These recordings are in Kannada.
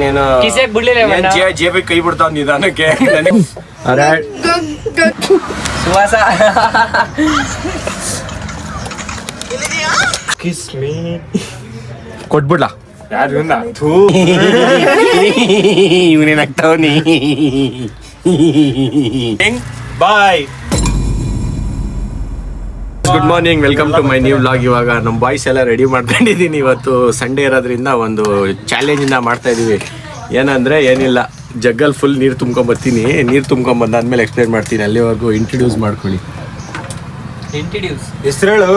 ನೀನು ಜೇಬಿ ಕೈ ಬಿಡ್ತಾವ್ ನಿಧಾನಕ್ಕೆ. ಸುವಾಸ ಕೊಟ್ಬಿಡ್ಲ ಇವನೇನಾಗ್ತಾವನಿ. ಬಾಯ್, good morning, welcome to my new vlog. ಇವಾಗ ನಮ್ಮ ಬಾಯ್ಸ್ ಎಲ್ಲ ರೆಡಿ ಮಾಡ್ಕೊಂಡಿದ್ದೀನಿ. ಇವತ್ತು ಸಂಡೇ ಇರೋದ್ರಿಂದ ಒಂದು ಚಾಲೆಂಜಿಂದ ಮಾಡ್ತಾ ಇದೀವಿ. ಏನಂದ್ರೆ ಏನಿಲ್ಲ, ಜಗ್ಗಲ್ ಫುಲ್ ನೀರು ತುಂಬ್ಕೊಂಬರ್ತೀನಿ. ನೀರು ತುಂಬ್ಕೊಂಬಂದಾದ್ಮೇಲೆ ಎಕ್ಸ್ಪ್ಲೇನ್ ಮಾಡ್ತೀನಿ. ಅಲ್ಲಿವರೆಗೂ ಇಂಟ್ರೊಡ್ಯೂಸ್ ಮಾಡ್ಕೊಳ್ಳಿ. ಹೆಸರೇಳು.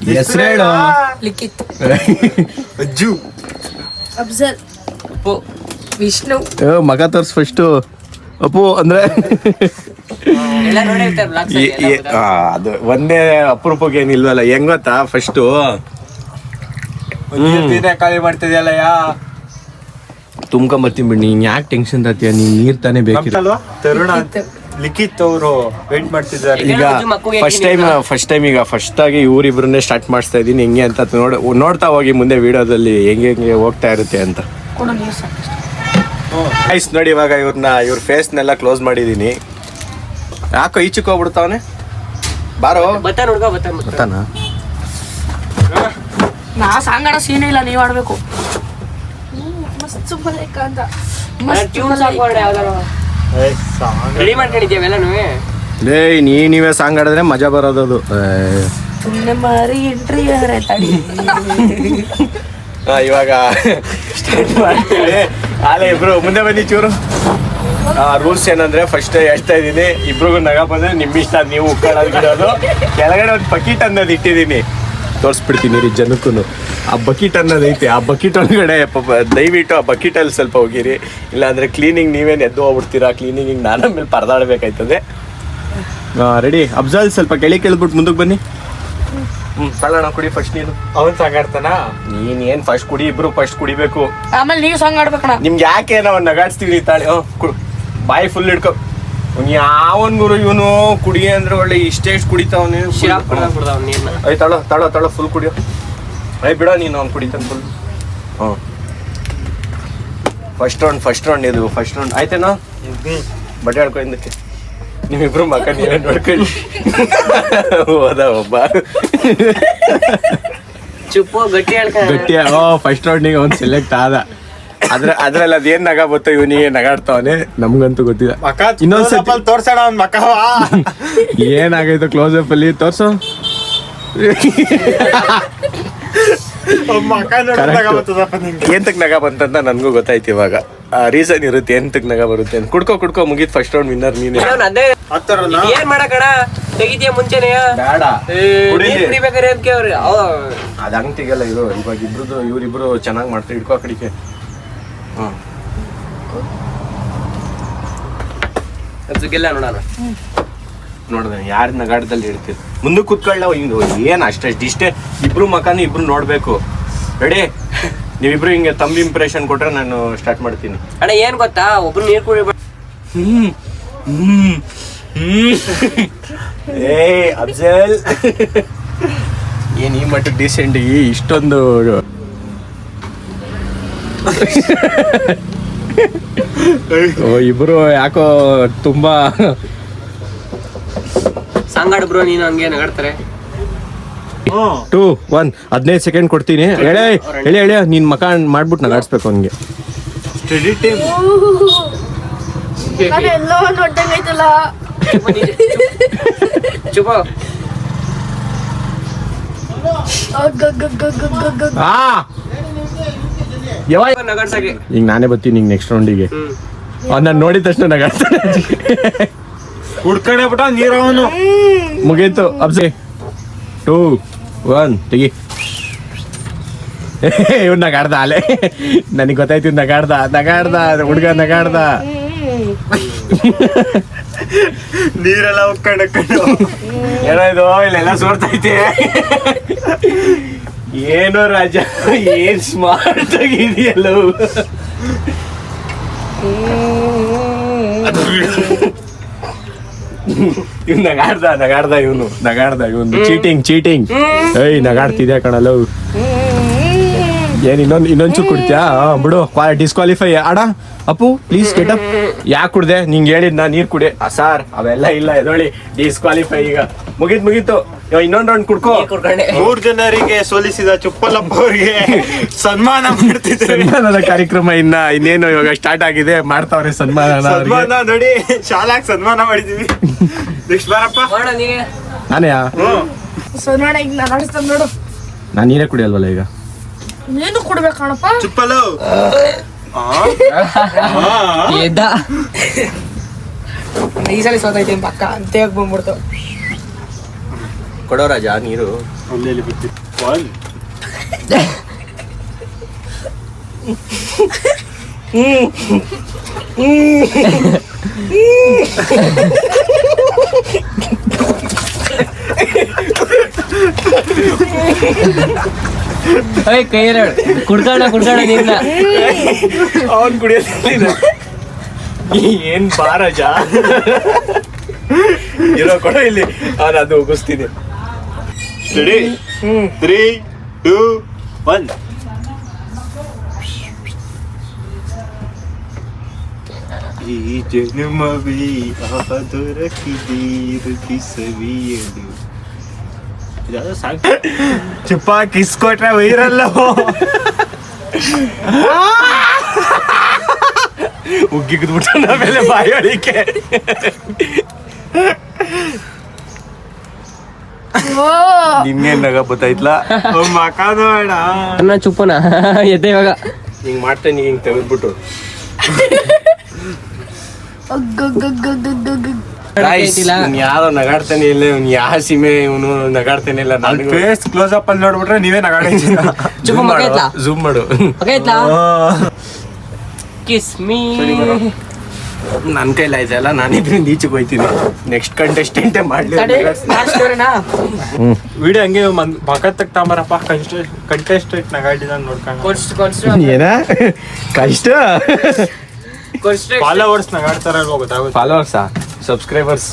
ಹೆಸರೇಳು. ಲಿಖಿತ್, ಅಜ್ಜು, ಅಫ್ಜಲ್, ವಿಷ್ಣು. ಮಗ ತೋರ್ಸ್ ಫಸ್ಟು. ಅಪ್ಪು ಅಂದ್ರೆ ಅದು ಒಂದೇ ಅಪರೂಪಕ್ಕೆ ಏನಿಲ್ವಲ್ಲ. ಹೆಂಗ್ ಗೊತ್ತಾ, ಫಸ್ಟು ಖಾಲಿ ಮಾಡ್ತಿದ್ಯಲ್ಲ, ತುಂಬ್ಕೊಂಬರ್ತೀನಿ ಬಿಡಿ. ನೀನ್ ಯಾಕೆ ಟೆನ್ಷನ್ ತರ್ತೀಯ? ನೀನ್ ನೀರ್ ತಾನೇ ಬೇಕಿಲ್ಲ. ತರುಣ ಲಿಖಿತ್ ಅವರು ವೇಟ್ ಮಾಡ್ತಿದ್ದಾರೆ. ಈಗ ಫಸ್ಟ್ ಟೈಮ್ ಈಗ ಫಸ್ಟ್ ಆಗಿ ಇವರಿಬ್ರನ್ನೇ ಸ್ಟಾರ್ಟ್ ಮಾಡಿಸ್ತಾ ಇದೀನಿ. ಹೆಂಗೆ ಅಂತ ನೋಡ್ತಾ ಹೋಗಿ ಮುಂದೆ ವಿಡಿಯೋದಲ್ಲಿ ಹೆಂಗೆ ಹೋಗ್ತಾ ಇರುತ್ತೆ ಅಂತ. ಐಸ್ ನೋಡಿ, ಇವಾಗ ಇವ್ರ ಫೇಸ್ನೆಲ್ಲ ಕ್ಲೋಸ್ ಮಾಡಿದೀನಿ. ಯಾಕೋ ಈಚಕ್ಕೆ ಹೋಗ್ಬಿಡ್ತಾವನೆ. ಬಾರೋ ಬರ್ತಾನ. ನಾ ಸಾಂಗಾಡ ಸೀನೇ ಇಲ್ಲ, ನೀವ್ ಆಡ್ಬೇಕು. ನೀವೇ ಸಾಂಗ್ ಆಡಿದ್ರೆ ಮಜಾ ಬರೋದದು. ಇವಾಗ ಸ್ಟಾರ್ಟ್ ಮಾಡ್ತೀವಿ. ಆಲೆ ಇಬ್ರು ಮುಂದೆ ಬನ್ನಿ ಚೂರು. ರೂಲ್ಸ್ ಏನಂದ್ರೆ, ಫಸ್ಟ್ ಹೇಳ್ತಾ ಇದ್ದೀನಿ, ಇಬ್ರಿಗೂ ನಗ ಬಂದ್ರೆ ನಿಮ್ಮ ಇಷ್ಟ, ನೀವು ಉಕ್ಕೊಳ್ಳೋದು. ಕೆಳಗಡೆ ಒಂದು ಬಕೀಟ್ ಅನ್ನೋದು ಇಟ್ಟಿದ್ದೀನಿ, ತೋರಿಸ್ಬಿಡ್ತೀನಿ ರೀ ಜನಕ್ಕೂ. ಆ ಬಕೀಟ್ ಅನ್ನೋದು ಐತೆ, ಆ ಬಕೀಟ್ ಒಳಗಡೆ ದಯವಿಟ್ಟು ಆ ಬಕೀಟಲ್ಲಿ ಸ್ವಲ್ಪ ಹೋಗಿರಿ. ಇಲ್ಲಾಂದರೆ ಕ್ಲೀನಿಂಗ್ ನೀವೇನು ಎದ್ದು ಹೋಗ್ಬಿಡ್ತೀರಾ. ಕ್ಲೀನಿಂಗ್ ನಾನು ಆಮೇಲೆ ಪರದಾಡಬೇಕಾಯ್ತದೆ. ರೆಡಿ? ಅಫ್ಜಲ್ ಸ್ವಲ್ಪ ಕೆಳಬಿಟ್ಟು ಮುಂದಕ್ಕೆ ಬನ್ನಿ. ತಳ್ಳೋಣ, ಕುಡಿ ಫಸ್ಟ್ ನೀನು. ಅವನ್ ಸಾಗಾಡ್ತಾನ. ನೀನ್ ಏನ್ ಫಸ್ಟ್ ಕುಡಿ, ಇಬ್ರು ಫಸ್ಟ್ ಕುಡಿಬೇಕು. ಆಮೇಲೆ ನೀವು ಸಾಂಗ್ ಆಡ್ಬೇಕಣ್ಣ. ನಿಮ್ಗೆ ಯಾಕೆ ನಾವು ನಗಾಡ್ಸ್ತೀವಿ ತಾಳಿ. ಬಾಯಿ ಫುಲ್ ಇಡ್ಕೊ. ಯಾವನ್ ಗುರು ಇವನು ಕುಡಿ ಅಂದ್ರೆ ಒಳ್ಳೆ ಇಷ್ಟೇ ಕುಡಿತಾವನೆ. ಅಯ್ಯ ತಳೋ ತಳೋ ತಳೋ ಫುಲ್ ಕುಡಿಯೋ. ಅಯ್ಯ ಬಿಡೋ ನೀನು ಅವ್ನು ಕುಡಿತಾನೆ ಫುಲ್. ಹ್ಞೂ, ಫಸ್ಟ್ ರೌಂಡ್ ಇದು ಫಸ್ಟ್ ರೌಂಡ್ ಆಯ್ತೇನೋ. ಬಟ್ಟೆ ಹೇಳ್ಕೊ ಹಿಂದಕ್ಕೆ. ನೀವಿಬ್ರು ಮಕ್ಕ ನೀವೇ ನೋಡ್ಕೊಳ್ಳಿ. ಹೋದ ಒಬ್ಬ ಗಟ್ಟಿ. ಫಸ್ಟ್ ರೌಂಡಿಗೆ ಅವ್ನು ಸೆಲೆಕ್ಟ್ ಆದ. ಅದ್ರಲ್ಲಿ ಅದೇನ್ ನಗ ಬತ್ತೋ ಇವನಿಗೆ ನಗಾಡ್ತಾವನೆ. ನಮ್ಗಂತೂ ಗೊತ್ತಿಲ್ಲ. ಇನ್ನೊಂದ್ಸಲ ತೋರ್ಸೋಣ ಅವ್ನ ಮಕ್ಕವ. ಏನಾಗೈತೋ ಕ್ಲೋಸ್ ಅಪ್ ಅಲ್ಲಿ ತೋರ್ಸೋ. ಏಂತಕ್ ನಗ ಬಂತಂತ ನನ್ಗೂ ಗೊತ್ತಾಯ್ತು ಇವಾಗ. ರೀಸನ್ ಇರುತ್ತೆ ಎಂತಕ್ ನಗ ಬರುತ್ತೆ ಅಂತ. ಕುಡ್ಕೋ ಮುಗೀತ್ ಫಸ್ಟ್ ರೌಂಡ್ ವಿನ್ನರ್ ನೀನೆ. ಏನ್ ಮಾಡಕಣ ತೆಗಿತೀಯ ಮುಂಚೆನೆ ಬೇಡ ಅದ ಹಂಗ್ ತೆಗಿಯಲ್ಲ ಇದು. ಇವಾಗ ಇವ್ರಿಬ್ರು ಚೆನ್ನಾಗಿ ಮಾಡ್ತಾರೆ. ಹಿಡ್ಕೋ ಕಡಿಕೆ. ನೋಡ್ದೆ ಯಾರ ನಗಾಡದಲ್ಲಿ ಇಡ್ತೀರಿ. ಮುಂದಕ್ಕೆ ಕುತ್ಕೊಳ್ಳ. ಹಿಂಗೆ ಏನ್ ಇಷ್ಟೇ ಇಬ್ರು ಮಕಾನು ಇಬ್ರು ನೋಡ್ಬೇಕು. ರೆಡಿ? ನೀವಿಬ್ರು ಹಿಂಗೆ ತಂಬಿ ಇಂಪ್ರೆಷನ್ ಕೊಟ್ರೆ ನಾನು ಸ್ಟಾರ್ಟ್ ಮಾಡ್ತೀನಿ. ಅಣ್ಣ ಏನ್ ಗೊತ್ತಾ, ಒಬ್ರು ನೀರ್ ಕುಡಿ. ಏ ಅಫ್ಜಲ್, ಏನ್ ಈ ಮಟ್ಟಕ್ಕೆ ಡೀಸೆಂಟ್ ಇಷ್ಟೊಂದು. ಇಬ್ರು ಯಾಕೋ ತುಂಬಾ ಸಾಂಗಾಡ್ ಬ್ರೋ. ನೀನು ಹಂಗೆ ನಗಾಡ್ತಾರೆ. 2 1 15 ಸೆಕೆಂಡ್ ಕೊಡ್ತೀನಿ. ಹೇಳಿ ನೀನ್ ಮಕ ಮಾಡ್ಬಿಟ್ಟು ನಗಾಡ್ಸ್ಬೇಕು ಅವನ್ಗೆ. Study time. ಎಲ್ಲೋ ನೋಡ್ದಂಗೈತಲ್ಲ. ಚುಪ. ನಗಾಡ್ಸಕ್ಕೆ ಈಗ ನಾನೇ ಬರ್ತೀನಿ. ಈಗ ನೆಕ್ಸ್ಟ್ ರೌಂಡಿಗೆ ನಾನು ನೋಡಿದ ತಕ್ಷಣ ನಗಾಡ್ತಾನೆ. ಹುಡ್ಕೊಂಡೆ ಬಿಟ್ಟ ನೀರವನು. ಮುಗೀತು. ಅಬ್ಸೆ 2 1 ತೆಗಿ. ಇವ್ ನಗಾಡ್ದ ಅಲೆ. ನನಗೆ ಗೊತ್ತಾಯ್ತು ನಗಾಡ್ದ ಹುಡ್ಗ ನಗಾಡ್ದ. ನೀರೆಲ್ಲ ಉಕ್ಕೊಂಡು ಏನೋ ಇದು ಇಲ್ಲೆಲ್ಲ ಸೋರ್ತೈತೆ. ಏನೋ ರಾಜ, ಏನ್ ಸ್ಮಾರ್ಟ್ ಆಗಿದೆಯಲ್ಲ. ಇವ್ ನಗಾಡ್ದ ಇವನು ಚೀಟಿಂಗ್ ಏಯ್ ನಗಾಡ್ತಿದ್ಯಾ ಕಣಲ್ಲ ಏನ್ ಇನ್ನೊಂಚು ಕುಡ್ತ್ಯಾ ಬಿಡು ಡಿಸ್ಕ್ವಾಲಿಫೈ ಅಡ ಅಪ್ಪು ಪ್ಲೀಸ್ ಗೆಟಪ್ ಯಾಕೆ ಕುಡ್ದೆ ನಿಂಗೆ ಹೇಳಿದ್ ನಾ ನೀರ್ ಕುಡಿ ಸಾರ್ ಅವೆಲ್ಲ ಇಲ್ಲ ಎದೊಳಿ ಡಿಸ್ಕ್ವಾಲಿಫೈ ಈಗ ಮುಗೀತು ಇನ್ನೊಂದ್ ರೌಂಡ್ ಕುಡ್ಕೋ 3 ಜನರಿಗೆ ಸೋಲಿಸಿದ ಚುಪ್ಪಲಪ್ಪ ಅವರಿಗೆ ಸನ್ಮಾನ ಮಾಡ್ತಿದ್ದಾರೆ. ಸನ್ಮಾನದ ಕಾರ್ಯಕ್ರಮ ಇನ್ನೇನು ಇವಾಗ ಸ್ಟಾರ್ಟ್ ಆಗಿದೆ, ಮಾಡ್ತಾವ್ರೆ ಸನ್ಮಾನ ನೋಡಿ ಶಾಲಾಗ್ ಸನ್ಮಾನ ಮಾಡಿದೀವಿ. ನೆಕ್ಸ್ಟ್ ಬಾರಪ್ಪ. ನಾನೇ ಸನ್ಮಾನ ಈಗ ನಾನು ಆಡಿಸ್ತಾನೆ ನೋಡು. ನಾನು ನೀರೇ ಕುಡಿಯಲ್ವಲ್ಲ ಈಗ. ಏನು ಕೊಡ್ಬೇಕು ಕಣಪ್ಪ. ಚುಪ್ಪಲು ಈ ಸಲ ಸೋತೈತೆ ಪಕ್ಕ ಅಂತ ಬಂದ್ಬಿಡ್ತು. ಕೊಡೋ ರಾಜ ನೀರು. ಅಲ್ಲೆಲ್ಲಿ ಬಿಡ್ತಿ ಕೈಯಲ್ಲ ಕುಡ್ಕಾಡ ನೀರ್ನ ಅವನ್ ಕುಡಿಯೋದಿಲ್ಲ. ಏನ್ ಬಾರಜ ಇರೋ ಕೊಡ ಇಲ್ಲಿ ನಾನು ಅದು ಉಗಿಸ್ತೀನಿ. 3, 2, 1. ಈ ಜನ್ಮವೇ ದೊರಕಿದೀರುಕಿಸವಿಯದು. ಚುಪ್ಪ ಕಿಸ್ ಕೊಟ್ರೆ ವೈರಲ್ಲ. ಉಗ್ಗಿದ್ಬಿಟ್ಟು ನಾವೆಲ್ಲ ಬಾಯೋಳಿಕೆ. ನಿಮ್ಗೇನ್ ನಗ ಗೊತ್ತಾಯ್ತಲ್ಲ ಮಕ ನೋಡ ಅನ್ನ ಚುಪ್ಪನ ಎದ್ದೆ ಇವಾಗ ಹಿಂಗ್ ಮಾಡ್ತೇನೆ ಹಿಂಗ್ ತೆಗೆದ್ಬಿಟ್ಟು ಯಾರೋ ನಗಾಡ್ತಾನೆ ಇಲ್ಲ, ಇವ್ನು ಯಾವ ಸೀಮೆ ಇವನು ನಗಾಡ್ತಾನೆ ಇಲ್ಲ. ನಾನು ಫೇಸ್ ಕ್ಲೋಸ್ ಅಪ್ ಅಲ್ಲಿ ನೋಡ್ಬಿಟ್ರೆ ನೀವೇ ನಗಾಡಿದ್ದೀರ. ಝೂಮ್ ಮಾಡು. Kiss me. ನನ್ ಕೈಲಿ ಆಯ್ತಲ್ಲ, ನಾನಿದ್ರಿಂದ ಈಚೆಗೆ ಹೋಯ್ತೀನಿ. ನೆಕ್ಸ್ಟ್ ಕಂಟೆಸ್ಟೆಂಟೇ ಮಾಡ್ಲಿ. ವಿಡಿಯೋ ಹಂಗೆ ಮಕ ತಗ್ತಾಂಬರಪ್ಪ. ಕಂಟೆಸ್ಟೆಂಟ್ ನಗಾಡಿದ ನೋಡ್ಕೊಂಡು ಏನ ಕಷ್ಟ. ಫಾಲೋವರ್ಸ್ ನಗಾಡ್ತಾರಲ್ವ ಗೊತ್ತಾಗುತ್ತೆ. ಫಾಲೋವರ್ಸಾ ಸಬ್ಸ್ಕ್ರೈಬರ್ಸ್?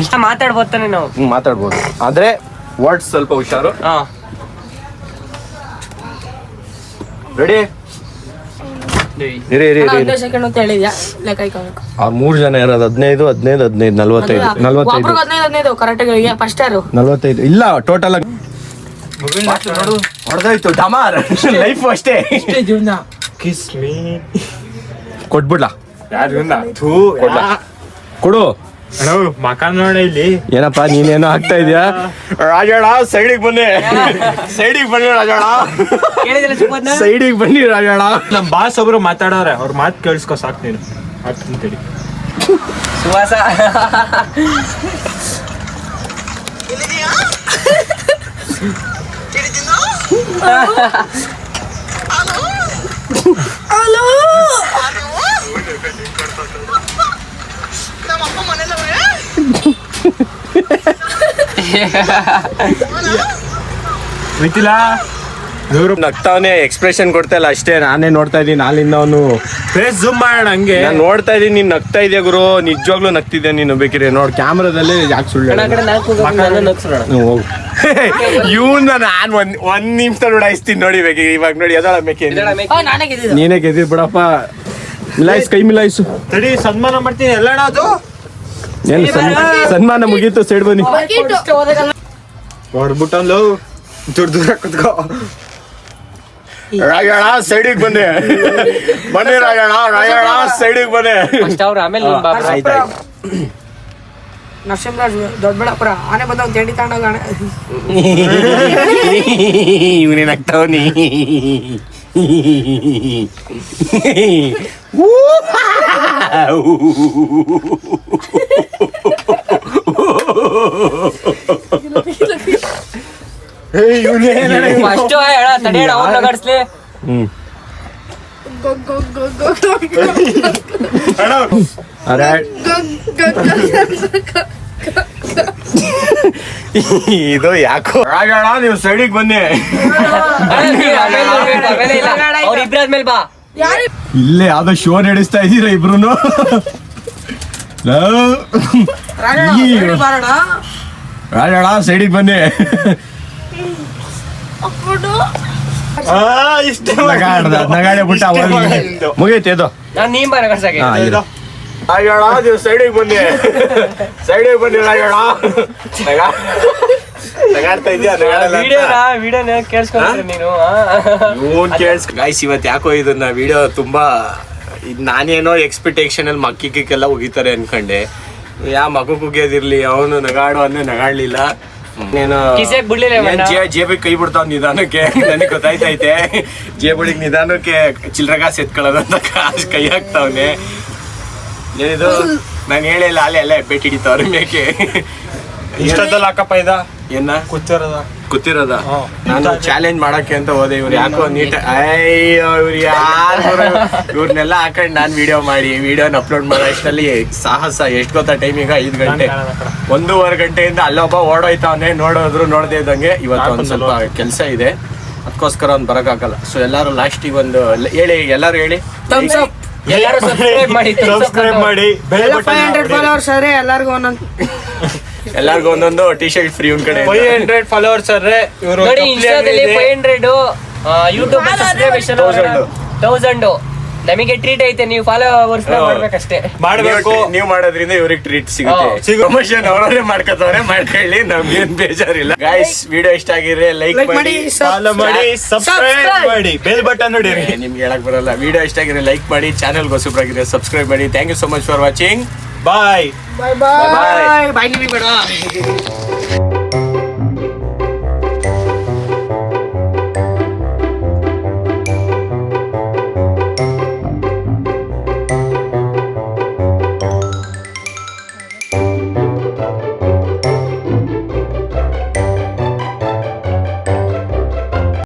ಇಷ್ಟ ಮಾತಾಡ್ಬೋದು ತಾನೆ ನಾವು. ಮಾತಾಡ್ಬೋದು, ಆದ್ರೆ ವರ್ಡ್ಸ್ ಸ್ವಲ್ಪ ಹುಷಾರು. ರೆಡಿ? ಸೆಕೆಂಡ್ ಅಂತ ಹೇಳಿದ್ಯಾ ಲೆಕ್ಕ ಇಕ್ಕೋಬೇಕು. ಅವ್ರು 3 ಜನ ಇರೋದು 15, 15, 15, 45. 15 ಕರೆಕ್ಟಾಗಿ ಫಸ್ಟ್ ಯಾರು 45 ಇಲ್ಲ ಟೋಟಲ್ ಆಗಿ ನೋಡು. ಹೊಡೆದೋಯ್ತು ಡಮಾರ್. ಲೈಫ್ ಅಷ್ಟೇ. ಜೀವನ. ಕಿಸ್ ಮೀ ಕೊಟ್ಬಿಡ್ಲಾ? ಯಾರು ಕೊಡು. ಮಕ ನೋಡ ಇಲ್ಲಿ. ಏನಪ್ಪಾ ನೀನೇನೋ ಆಗ್ತಾ ಇದೀಯಾ? ರಾಜಾಳ ಸೈಡಿಗೆ ಬನ್ನಿ, ಸೈಡಿಗೆ ಬನ್ನಿ ರಾಜಾಳ, ಸೈಡಿಗೆ ಬನ್ನಿ ರಾಜಾಳ. ನಮ್ ಬಾಸ್ ಒಬ್ರು ಮಾತಾಡೋರೆ, ಅವ್ರ ಮಾತು ಕೇಳಿಸ್ಕೊ ಸಾಕು ನೀನು. ಆಗ್ತಂತೇಳಿ ಸುವಾಸ ಮಿಥಿಲ ನಗ್ತಾವನೆ, ಎಕ್ಸ್ಪ್ರೆಷನ್ ಕೊಡ್ತಾ ಇಲ್ಲ ಅಷ್ಟೇ. ನಾನೇ ನೋಡ್ತಾ ಇದೀನಿ ನಾಲಿಂದ ಅವನು. ಫೇಸ್ ಝೂಮ್ ಮಾಡೋಣ ಹಂಗೆ. ನಾನು ನೋಡ್ತಾ ಇದೀನಿ, ನೀನ್ ನಗ್ತಾ ಇದೆಯಾ ಗುರು, ನಿಜವಾಗ್ಲೂ ನಗ್ತಿದ್ದೆ ನೀನು. ಬೇಕಿದ್ರೆ ನೋಡ್ ಕ್ಯಾಮ್ರಾದಲ್ಲಿ ಯಾಕೆ ಸುಳ್ಳು ಹೋಗು. ಇವನ್ನ ನಾನು ಒಂದ್ ನಿಮಿಷದಲ್ಲಿ ಉಡಾಯಿಸ್ತೀನಿ ನೋಡಿ. ಇವಾಗ ನೋಡಿ ಎದಳ ಮೇಕೆ ನೀನೇ ಗೆದ್ದಿ ಬಿಡಪ್ಪ. ಮಿಲಾಯಿಸ್, ಕೈ ಮಿಲಾಯಿಸು. ತಡಿ ಸನ್ಮಾನ ಮಾಡ್ತೀನಿ. ಎಲ್ಲಣ್ಣ ಅದು ಏನು ಸನ್ಮಾನ ಮುಗೀತು, ಸೈಡ್ ಬನ್ನಿ. ಹೊಡ್ಬಿಟ್ಟಲ್ಲೋ ದೂರ ಕುತ್ಕೋ. ರಾಯಣ ಸೈಡಿಗೆ ಬನ್ನಿ, ಬನ್ನಿ ರಾಯಣ, ರಾಯಣ ಸೈಡಿಗೆ ಬನ್ನಿ. ಅವ್ರು ಆಮೇಲೆ ನರಸಿಂಹರಾಜ್ ದೊಡ್ಡಬಳ್ಳಾಪುರ ಆನೆ ಬಂದಾಗ ತಿಂಡಿ ತಗೊಂಡೋಗ. ಇವನೇನಾಗ್ತಾವನಿ. ಫಸ್ಟ್ ತಡೆಯಡ ಅವ್ರು ನಗಾಡ್ಸ್ಲಿ. ಇದು ಯಾಕೋ ರಾಜಣ್ಣ ನೀವು ಸೈಡಿಗೆ ಬನ್ನಿ. ಅವ್ರ ಇಬ್ರಾದ್ಮೇಲೆ ಬಾ. ಇಲ್ಲೇ ಯಾವ್ದೋ ಶೋ ನಡೆಸ್ತಾ ಇದೀರ ಇಬ್ರು. ರಾಜಣ್ಣ ಸೈಡಿಗೆ ಬನ್ನಿ. ನಗಾಡೆ ಬಿಟ್ಟ ಮುಗೈತೆ ಇದು. ನಾನ್ ನೀನ್ ಬರ ಕರ್ಸಾಗೆ ರಾಜಣ್ಣ ನೀವು ಸೈಡಿಗೆ ಬನ್ನಿ, ಸೈಡಿಗೆ ಬನ್ನಿ ರಾಜಣ್ಣ. ನಗಾಡ್ತಾ ಇದೆಯಾ? ವಿಡಿಯೋನ ಕೇಳಿಸ್ಕೊಂಡ್ರೆ ನೀನು ಇವನ್ ಕೇಳಿಸ್ ಗಾಯ್ಸ್. ಇವತ್ತು ಯಾಕೋ ಇದನ್ನ ವಿಡಿಯೋ ತುಂಬಾ ನಾನೇನೋ ಎಕ್ಸ್ಪೆಕ್ಟೇಷನ್ ಅಲ್ಲಿ ಮಕ್ಕಿಕ್ಕೆಲ್ಲ ಉಗಿತಾರೆ ಅನ್ಕೊಂಡೆ. ಮಗು ಕುಗಿಯೋದಿರ್ಲಿ, ಅವನು ನಗಾಡು ಅಂದ್ರೆ ನಗಾಡ್ಲಿಲ್ಲ. ನೀನು ಕಿಸೆಗ್ ಬಿಡ್ಲಿಲ್ಲ ಜೇಬಿಗೆ ಕೈ ಬಿಡ್ತಾವ್ ನಿಧಾನಕ್ಕೆ. ನನಗೆ ಗೊತ್ತಾಯ್ತೈತೆ ಜೇಬಿಗೆ ನಿಧಾನಕ್ಕೆ ಚಿಲ್ರೆ ಕಾಸು ಎತ್ಕೊಳ್ಳೋದಂತ ಕೈ ಹಾಕ್ತಾವನೆ. ಏನಿದು ನಾನು ಹೇಳಿಲ್ಲ, ಅಲ್ಲೇ ಬೆಟ್ ಹಿಡಿತಾವ್ರೆ ಮೇಕೆ. ಇಷ್ಟದಲ್ಲಿ ಹಾಕಪ್ಪ ಇದ ಏನ ಕೂತಿರೋದ ಹ್ಮ್. ನಾನು ಚಾಲೆಂಜ್ ಮಾಡಕ್ಕೆ ಅಂತ ಹೋದೆ. ಇವ್ರು ಯಾಕೋ ನೀಟ್ ಅಯ್ಯೋ ಇವ್ರು ಯಾರು ಇವ್ರನ್ನೆಲ್ಲ ಹಾಕೊಂಡು ನಾನು ವಿಡಿಯೋ ಮಾಡಿ ವಿಡಿಯೋನ ಅಪ್ಲೋಡ್ ಮಾಡೋ ಅಷ್ಟರಲ್ಲಿ ಸಾಹಸ. ಎಷ್ಟು ಗೊತ್ತಾ ಟೈಮ್ ಈಗ 5 ಗಂಟೆ, 1.5 ಗಂಟೆಯಿಂದ ಅಲ್ಲೊಬ್ಬ ಓಡೋಯ್ತಾವನೆ. ನೋಡದೇ ಇದ್ದಂಗೆ ಇವತ್ತು ಒಂದು ಸ್ವಲ್ಪ ಕೆಲಸ ಇದೆ, ಅದಕ್ಕೋಸ್ಕರ ಅವ್ನು ಬರೋಕ್ಕಾಗಲ್ಲ. ಸೊ ಎಲ್ಲರೂ ಲಾಸ್ಟಿಗೆ ಒಂದು ಹೇಳಿ, ಎಲ್ಲರೂ ಹೇಳಿ ಎಲ್ಲರೂ ಸಬ್ಸ್ಕ್ರೈಬ್ ಮಾಡಿ ಸಬ್ಸ್ಕ್ರೈಬ್ ಮಾಡಿ, ಬೆಲ್ ಬಟನ್ 500 ಫಾಲೋವರ್ಸ್ ಅರೆ ಎಲ್ಲರಿಗೂ ಒಂದೊಂದು ಎಲ್ಲರಿಗೂ ಒಂದೊಂದು ಟಿ ಶರ್ಟ್ ಫ್ರೀ ಒಂದ್ ಕಡೆ. 500 ಫಾಲೋವರ್ಸ್ ಅರ್ರೆ ಇವರು ನೋಡಿ. ಇನ್ಸ್ಟಾದಲ್ಲಿ 500, ಯೂಟ್ಯೂಬ್ ಸಬ್ಸ್ಕ್ರೈಬೇಷನ್ 1000. ನಮಗೆ ಟ್ರೀಟ್ ಐತೆ, ನೀವು ಫಾಲೋವರ್ಸ್ ಮಾಡ್ಬೇಕಷ್ಟೇ. ಮಾಡ್ಬೇಕು. ನೀವು ಮಾಡೋದ್ರಿಂದ ಇವ್ರಿಗೆ ಟ್ರೀಟ್ ಸಿಗುತ್ತೆ. ಪ್ರಮೋಷನ್ ಅವರೇ ಮಾಡ್ಕೋತವ್ರೆ, ಮಾಡ್ಕೊಳ್ಳಿ, ನಮ್ಗೇನ್ ಬೇಜಾರಿಲ್ಲ. ಗಾಯ್ಸ್ ವಿಡಿಯೋ ಇಷ್ಟ ಆಗಿದ್ರೆ ಲೈಕ್ ಮಾಡಿ, ಫಾಲೋ ಮಾಡಿ, ಸಬ್ಸ್ಕ್ರೈಬ್ ಮಾಡಿ, ಬೆಲ್ ಬಟನ್ ನೋಡಿರಿ. ನಿಮ್ಗೆ ಹೇಳಕ್ ಬರಲ್ಲ. ವಿಡಿಯೋ ಇಷ್ಟ ಆಗಿದ್ರೆ ಲೈಕ್ ಮಾಡಿ, ಚಾನಲ್ ಹೊಸಬ್ರಾಗಿದ್ರೆ ಸಬ್ಸ್ಕ್ರೈಬ್ ಮಾಡಿ. Thank you so much for watching. Bye bye bye bye. ನಿಮಗೆ ಬೇಡ